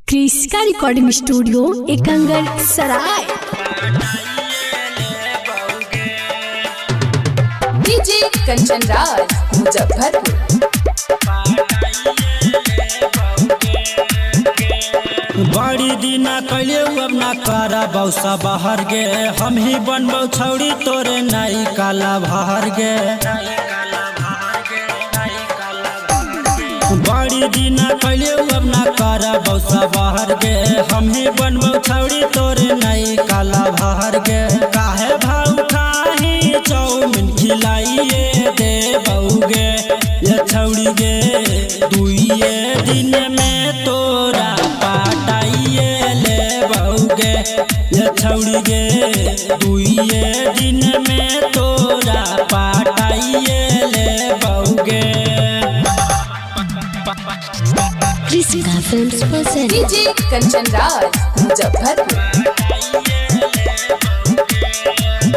क्रिस्का recording studio Ekangar सराय। DJ Kanchan Raj Muzaffarpur. बड़ी दिना कैले अब ना करा बौसा बाहर गे, हम ही बनबौ छौड़ी तोरे नाई काला बाहर गे। बड़ी दिना कैले अब ना करा बौसा बाहर गे, हम ही बनबौ छौड़ी तोरे नाई काला बाहर गे। काहे भाव खाही चौमिन खिलाइए दे बउगे ये छौड़ी गे, दुइये दिन में तोरा पाटाइए ले बउगे ये छौड़ी गे, दुइये दिन में तोरा पाटाइए ले बउगे। क्रिस्का films present. DJ Kanchan Raj Muzaffarpur.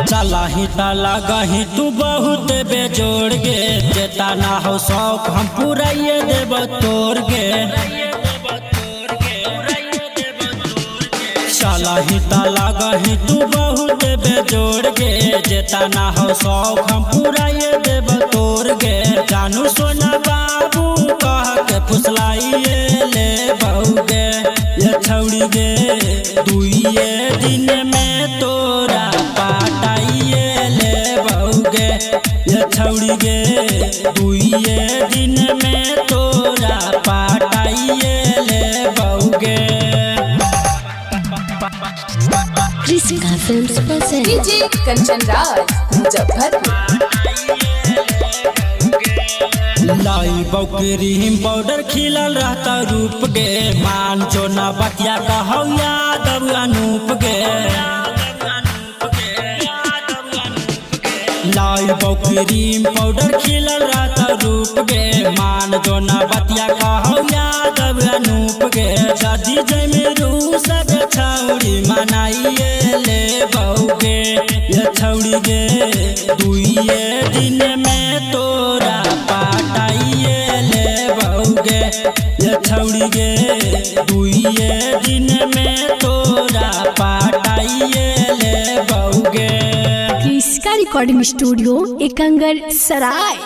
चला ही ताला गही तू बहुत बेजोड़ गे, जेता ना हो शौक हम पूरा ये देव तोड़ गे। चला ही ताला गही तू बहुत बेजोड़ गे, जेता ना हो शौक हम पूरा ये देव तोड़ गे। जानू सोना बाबू कह के फुसलाइए ले बउगे ये छौड़ी गे, दुइये दिन में तोरा पाटाइए ले बउगे ये छौड़ी गे, दुइये दिन में तोरा पाटाइए ले बउगे। क्रिस्का films present. DJ Kanchan Raj Muzaffarpur. लाई बकरी पाउडर खिलल रहता रूप गे, मान जो न बतिया कहौ यादव अनूप गे। लाई बकरी पाउडर खिलल रहता रूप गे, मान जो न बतिया कहौ यादव अनूप गे। शादी जमेरू सब छौड़ी मनाइए ले बउगे ये छौड़ी गे, दुइये दिन में तोरा पाटाइए ले बउगे ये छौड़ी गे, दुइये दिन में तोरा पाटाइए ले बउगे। क्रिस्का रिकॉर्डिंग स्टूडियो एकंगर सराय।